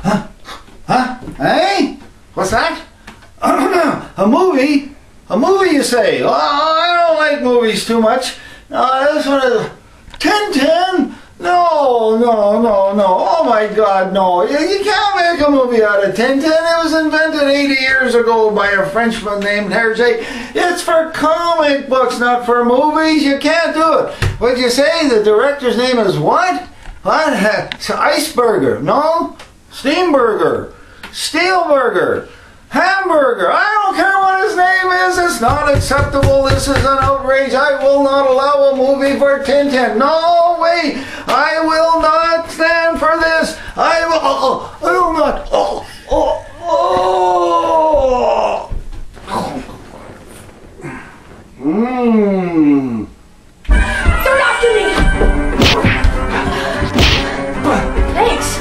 Huh? Hey? What's that? A movie? A movie, you say? Oh, I don't like movies too much. This one is Tintin? No. Oh my God, no. You can't make a movie out of Tintin. It was invented 80 years ago by a Frenchman named Hergé. It's for comic books, not for movies. You can't do it. What'd you say? The director's name is what? What? Iceberger? No? Steamburger? Steelburger? Hamburger? I don't care what his name is. It's not acceptable. This is an outrage. I will not allow a movie for Tintin. No way. I will not stand for this. I will not. They're after me. Thanks.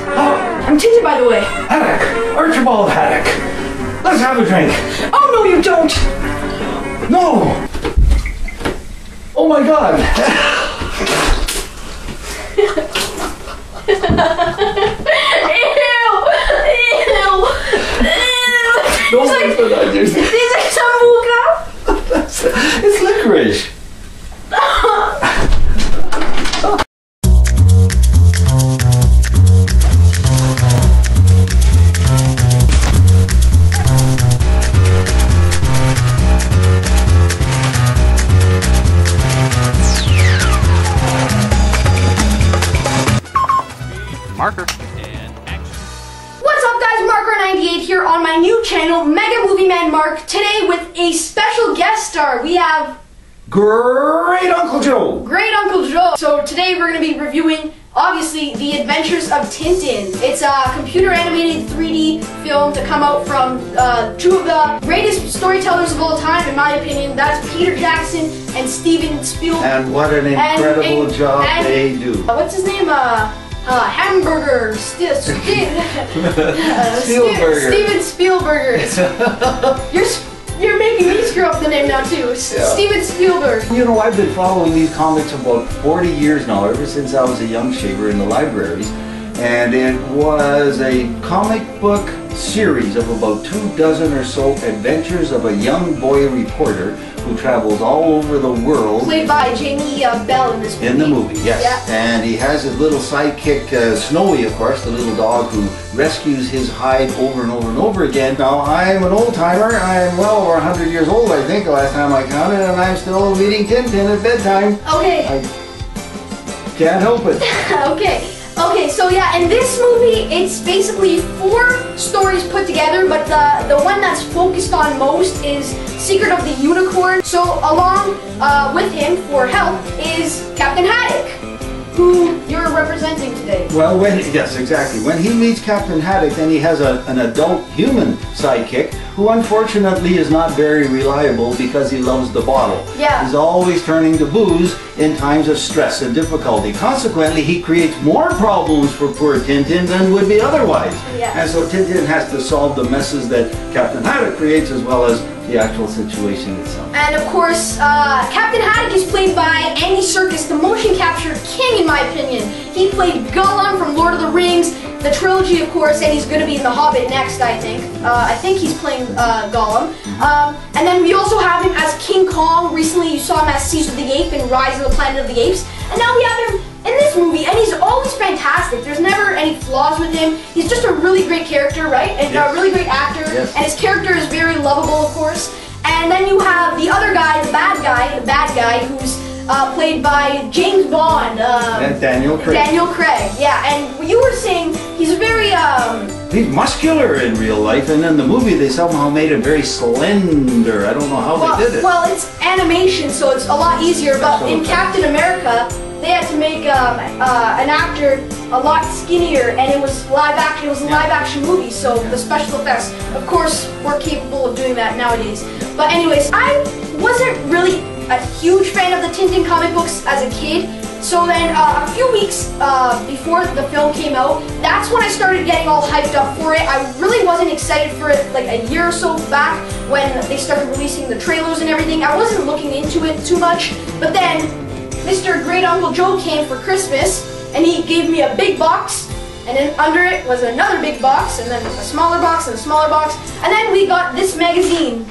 I'm Tintin, by the way. Haddock. Archibald Haddock. Let's have a drink. Oh, no, you don't. No. Oh my God. Ew. It's like sambuca. It's licorice. Marker and action. What's up, guys? Marker98 here on my new channel, Mega Movie Man Mark. Today with a special guest star. We have Great Uncle Joe. Great Uncle Joe. So today we're going to be reviewing, obviously, The Adventures of Tintin. It's a computer animated 3D film to come out from two of the greatest storytellers of all time, in my opinion. That's Peter Jackson and Steven Spielberg. And what an incredible job they do. What's his name? Hamburger, Spielberger. Steven Spielberger. You're making me screw up the name now too. Yeah. Steven Spielberg. You know, I've been following these comics about 40 years now, ever since I was a young shaver in the libraries. And it was a comic book series of about 24 or so adventures of a young boy reporter who travels all over the world. Played by Jamie Bell in this movie. In the movie, yes. Yeah. And he has his little sidekick, Snowy, of course, the little dog who rescues his hide over and over and over again. Now, I'm an old-timer. I'm well over 100 years old, I think, the last time I counted, and I'm still reading Tintin at bedtime. Okay. I can't help it. Okay, so yeah, in this movie, it's basically 4 stories put together, but the one that's focused on most is Secret of the Unicorn. So along with him for help is Captain Haddock, who you're representing today. Well, yes, exactly. When he meets Captain Haddock, then he has an adult human sidekick who unfortunately is not very reliable because he loves the bottle. Yeah. He's always turning to booze in times of stress and difficulty. Consequently, he creates more problems for poor Tintin than would be otherwise. Yeah. And so Tintin has to solve the messes that Captain Haddock creates as well as the actual situation itself. And of course, Captain Haddock is played by Andy Serkis, the motion capture king in my opinion. He played Gollum from Lord of the Rings, the trilogy of course, and he's going to be in The Hobbit next, I think. I think he's playing Gollum. And then we also have him as King Kong. Recently you saw him as Caesar the Ape in Rise of the Planet of the Apes. And now we have him in this movie, and he's always fantastic. There's never any flaws with him. He's just a really great character, right? And yes. a really great actor. Yes. And his character is very lovable, of course. And then you have the other guy, the bad guy, who's played by James Bond. Daniel Craig. Daniel Craig, yeah. And you were saying he's very he's muscular in real life, and in the movie they somehow made him very slender. I don't know how they did it. Well, it's animation, so it's a lot easier. But in Captain America, they had to make an actor a lot skinnier, and it was live action. It was a live action movie, so the special effects, of course, we're capable of doing that nowadays. But anyways, I wasn't really a huge fan of the Tintin comic books as a kid. So then a few weeks before the film came out, that's when I started getting all hyped up for it. I really wasn't excited for it like a year or so back when they started releasing the trailers and everything. I wasn't looking into it too much, but then Mr. Great Uncle Joe came for Christmas and he gave me a big box and then under it was another big box, and then a smaller box, and a smaller box, and then we got this magazine.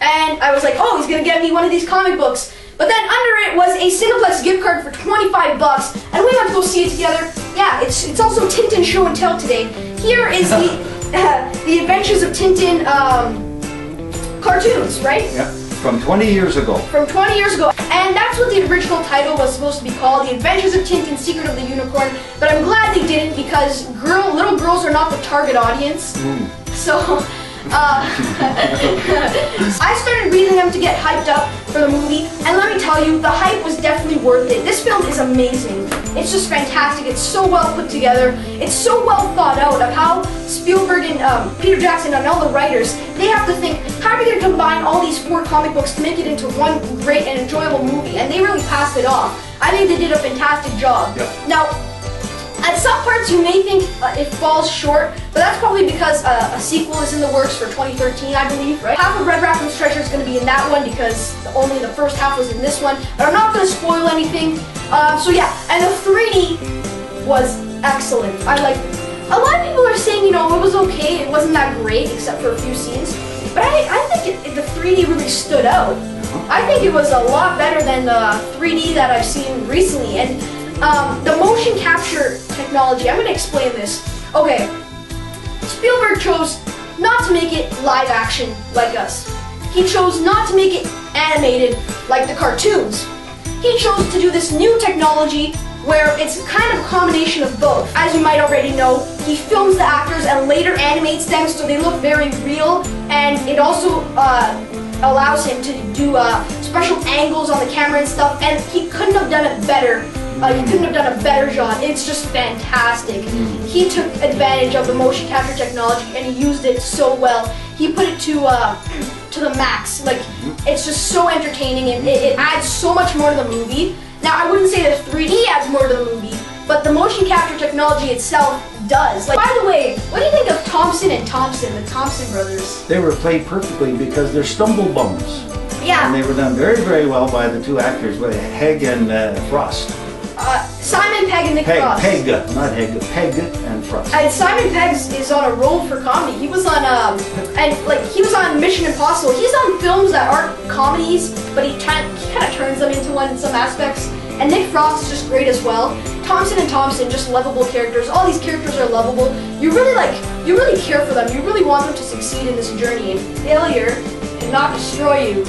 And I was like, oh, he's gonna get me one of these comic books. But then under it was a Cineplex gift card for 25 bucks, and we went to go see it together. Yeah, it's also Tintin show and tell today. Here is the the Adventures of Tintin cartoons, right? Yeah, from 20 years ago. From 20 years ago. And that's what the original title was supposed to be called, The Adventures of Tintin, Secret of the Unicorn. But I'm glad they didn't, because little girls are not the target audience. So, I started reading them to get hyped up for the movie, and let me tell you, the hype was definitely worth it. This film is amazing. It's just fantastic. It's so well put together. It's so well thought out of how Spielberg and Peter Jackson and all the writers, they have to think, how are we going to combine all these 4 comic books to make it into one great and enjoyable movie? And they really passed it off. I think they did a fantastic job. Yeah. Now, at some parts you may think it falls short, but that's probably because a sequel is in the works for 2013, I believe, right? Half of Red Raccoon's Treasure is going to be in that one because only the first half was in this one, but I'm not going to spoil anything. So yeah, and the 3D was excellent. I like it. A lot of people are saying, you know, it was okay, it wasn't that great except for a few scenes, but I think the 3D really stood out. I think it was a lot better than the 3D that I've seen recently, and the motion capture technology, I'm going to explain this. Okay, Spielberg chose not to make it live action like us. He chose not to make it animated like the cartoons. He chose to do this new technology where it's kind of a combination of both. As you might already know, he films the actors and later animates them so they look very real, and it also allows him to do special angles on the camera and stuff, and he couldn't have done it better. He couldn't have done a better job. It's just fantastic. He took advantage of the motion capture technology and he used it so well. He put it to the max. Like, it's just so entertaining, and it adds so much more to the movie. Now, I wouldn't say the 3D adds more to the movie, but the motion capture technology itself does. Like, by the way, what do you think of Thompson and Thompson, the Thompson brothers? They were played perfectly because they're stumble bums. Yeah. And they were done very, very well by the 2 actors, Hegg and Frost. Simon Pegg and Nick Frost. Pegg, not Hegg, Pegg and Frost. And Simon Pegg is on a roll for comedy. He was on he was on Mission Impossible. He's on films that aren't comedies, but he kind of turns them into one in some aspects. And Nick Frost is just great as well. Thompson and Thompson, just lovable characters. All these characters are lovable. You really care for them. You really want them to succeed in this journey, and failure cannot destroy you.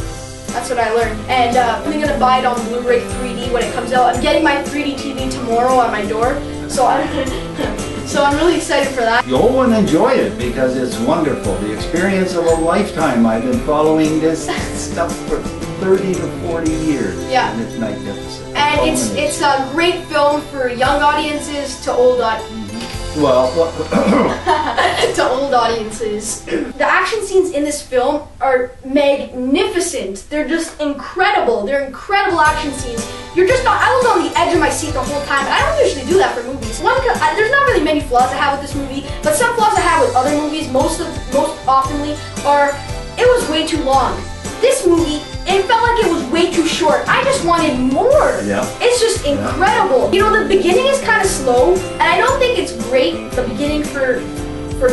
That's what I learned. And I'm going to buy it on Blu-ray 3D when it comes out. I'm getting my 3D TV tomorrow on my door, so I'm really excited for that. Go and enjoy it because it's wonderful. The experience of a lifetime. I've been following this stuff for 30 to 40 years. Yeah. And it's magnificent. And it's a great film for young audiences to old audiences. Well, to old audiences. The action scenes in this film are magnificent. They're just incredible. They're incredible action scenes. You're just not, I was on the edge of my seat the whole time. I don't usually do that for movies. There's not really many flaws I have with this movie, but some flaws I have with other movies, most oftenly, are it was way too long. This movie, it felt like it was way too short. I just wanted more. Yeah. It's just incredible. You know, the beginning is kind of slow, and I don't think it's great, the beginning for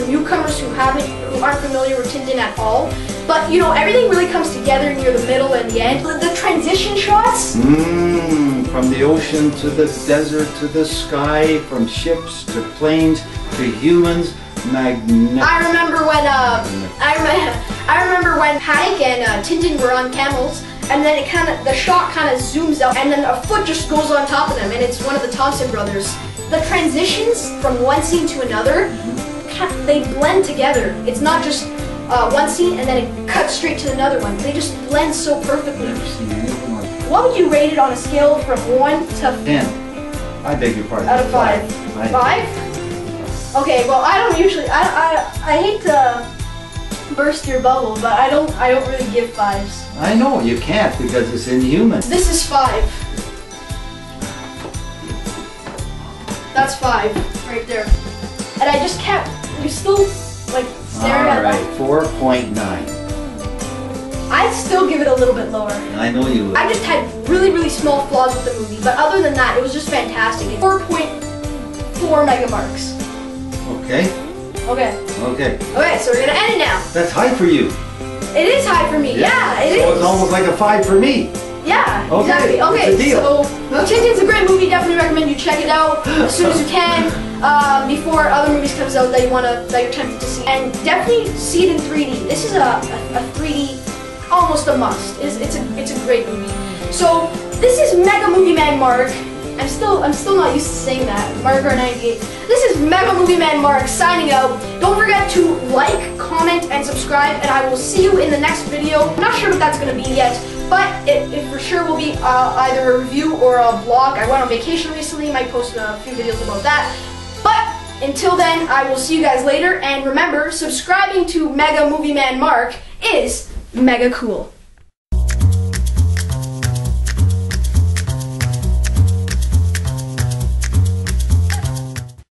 newcomers who aren't familiar with Tintin at all. But, you know, everything really comes together near the middle and the end. The transition shots. From the ocean to the desert to the sky, from ships to planes to humans. Magnificent. I remember when Paddock and Tintin were on camels, and then the shot kind of zooms out, and then a foot just goes on top of them, and it's one of the Thompson brothers. The transitions from one scene to another, they blend together. It's not just one scene and then it cuts straight to another one. They just blend so perfectly. What would you rate it on a scale from 1 to 10? I beg your pardon. Out of 5. 5? Okay, well, I don't usually. I hate to burst your bubble, but I don't really give 5s. I know you can't because it's inhuman. This is 5. That's 5 right there. And I just kept. You still like staring at that. All right, 4.9. I'd still give it a little bit lower. I know you would. I just had really, really small flaws with the movie, but other than that, it was just fantastic. 4.5. 4 Mega Marks. Okay. Okay. Okay. Okay, so we're gonna end it now. That's high for you. It is high for me. Yeah, it is. So it's almost like a 5 for me. Yeah, Okay, exactly. Okay, it's a deal. so Tintin's a great movie. Definitely recommend you check it out as soon as you can, before other movies comes out that you're tempted to see. And definitely see it in 3D. This is a 3D, almost a must. It's a great movie. So this is Mega Movie Man Mark. I'm still not used to saying that. Marker 98. This is Mega Movie Man Mark signing out. Don't forget to like, comment, and subscribe, and I will see you in the next video. I'm not sure what that's gonna be yet, but it for sure will be either a review or a vlog. I went on vacation recently. Might post a few videos about that. But until then, I will see you guys later. And remember, subscribing to Mega Movie Man Mark is mega cool.